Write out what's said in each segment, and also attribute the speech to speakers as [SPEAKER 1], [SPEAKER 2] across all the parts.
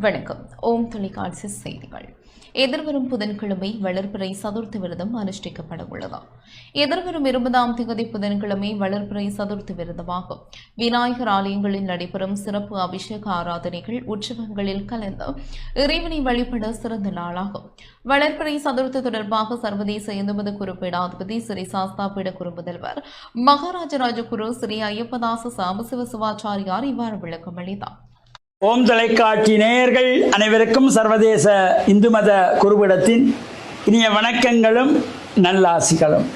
[SPEAKER 1] வணக்கம். ஓம் தொலைக்காட்சி செய்திகள். எதிர்வரும் புதன்கிழமை வளர்பிறை சதுர்த்தி விரதம் அனுஷ்டிக்கப்பட உள்ளது. எதிர்வரும் 20ஆம் தேதி புதன்கிழமை வளர்பிறை சதுர்த்தி விரதமாகும். விநாயகர் ஆலயங்களில் நடைபெறும் சிறப்பு அபிஷேக ஆராதனைகள் உற்சவங்களில் கலந்து இறைவனை வழிபட சிறந்த நாளாகும். வளர்பிறை சதுர்த்தி தொடர்பாக சர்வதேச இந்து மத குருபீடாதிபதி ஸ்ரீ சாஸ்தாபீட குரு முதல்வர் மகாராஜராஜ குரு ஸ்ரீ ஐயப்பதாச சாம்பசிவ சிவாச்சாரியார் இவ்வாறு விளக்கம் அளித்தார்.
[SPEAKER 2] ஓம் தொலைக்காட்சி நேயர்கள் அனைவருக்கும் சர்வதேச இந்து மத குருபீடத்தின் இனிய வணக்கங்களும் நல்லாசிகளும்.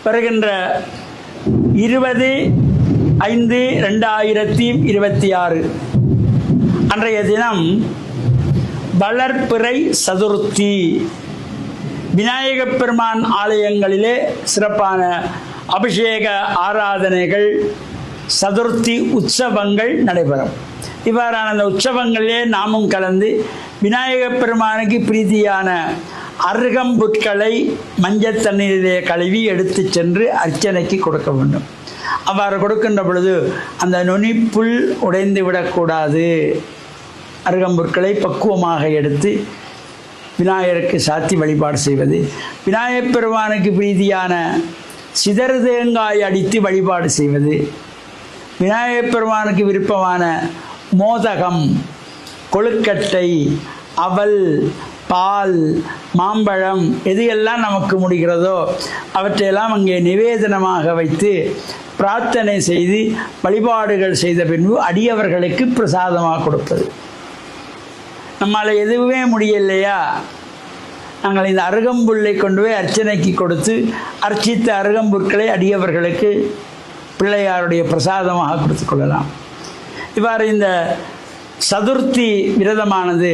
[SPEAKER 2] வருகின்ற 20/5/2026 அன்றைய தினம் வளர்பிறை சதுர்த்தி. விநாயகப் பெருமான் ஆலயங்களிலே சிறப்பான அபிஷேக ஆராதனைகள், சதுர்த்தி உற்சவங்கள் நடைபெறும். இவ்வாறான அந்த உற்சவங்களிலே நாமும் கலந்து விநாயகப் பெருமானுக்கு பிரீதியான அருகம்புற்களை மஞ்சள் தண்ணீரிலே கழுவி எடுத்து சென்று அர்ச்சனைக்கு கொடுக்க வேண்டும். அவ்வாறு கொடுக்கின்ற பொழுது அந்த நுனிப்புல் உடைந்து விடக்கூடாது. அருகம்புற்களை பக்குவமாக எடுத்து விநாயகருக்கு சாத்தி வழிபாடு செய்வது. விநாயகப் பெருமானுக்கு பிரீதியான சிதறு தேங்காய் அடித்து வழிபாடு செய்வது. விநாயகப் பெருமானுக்கு விருப்பமான மோதகம், கொழுக்கட்டை, அவல், பால், மாம்பழம் எது எல்லாம் நமக்கு முடிகிறதோ அவற்றையெல்லாம் அங்கே நிவேதனமாக வைத்து பிரார்த்தனை செய்து வழிபாடுகள் செய்த பின்பு அடியவர்களுக்கு பிரசாதமாக கொடுப்பது. நம்மால் எதுவுமே முடியலையா, நாங்கள் இந்த அருகம்புல்லை கொண்டு போய் அர்ச்சனைக்கு கொடுத்து அர்ச்சித்த அருகம்புற்களை அடியவர்களுக்கு பிள்ளையாருடைய பிரசாதமாக கொடுத்து கொள்ளலாம். இவ்வாறு இந்த சதுர்த்தி விரதமானது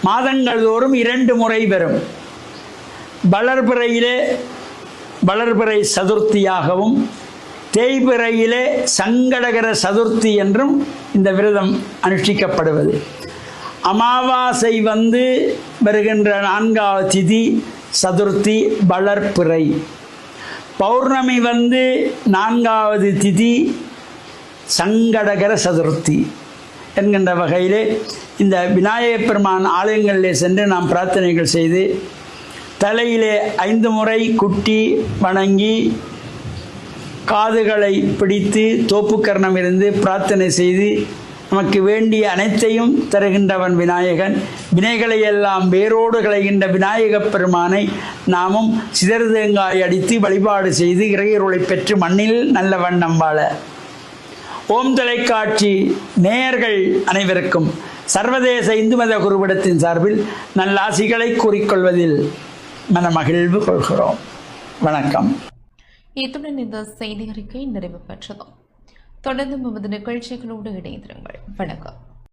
[SPEAKER 2] மாதங்கள் தோறும் 2 முறை வரும். வளர்பிறை சதுர்த்தியாகவும் தேய்பிறையிலே சங்கடகர சதுர்த்தி என்றும் இந்த விரதம் அனுஷ்டிக்கப்படுவது. அமாவாசை வந்து வருகின்ற 4ஆவது திதி சதுர்த்தி வளர்பிறை. பௌர்ணமி வந்து 4ஆவது திதி சங்கடகர சதுர்த்தி என்கின்ற வகையிலே இந்த விநாயகப் பெருமான் ஆலயங்களிலே சென்று நாம் பிரார்த்தனைகள் செய்து தலையிலே 5 முறை குட்டி வணங்கி காதுகளை பிடித்து தோப்புக்கரணம் இருந்து பிரார்த்தனை செய்து நமக்கு வேண்டிய அனைத்தையும் தருகின்றவன் விநாயகன். வினைகளை எல்லாம் வேரோடு களைகின்ற விநாயகப் பெருமானை நாமும் சிதறு தேங்காய் அடித்து வழிபாடு செய்து இறையருளை பெற்று மண்ணில் நல்ல வண்ணம் வாழ. ஓம் தொலைக்காட்சி நேயர்கள் அனைவருக்கும் சர்வதேச இந்து மத குருபீடத்தின் சார்பில் நல்லாசிகளை கூறிக்கொள்வதில் மனமகிழ்வு கொள்கிறோம். வணக்கம்.
[SPEAKER 1] இத்துடன் இந்த செய்தி அறிக்கை நிறைவு பெற்றது. தொடர்ந்து நமது நிகழ்ச்சிகளோடு இணைந்திருங்கள். வணக்கம்.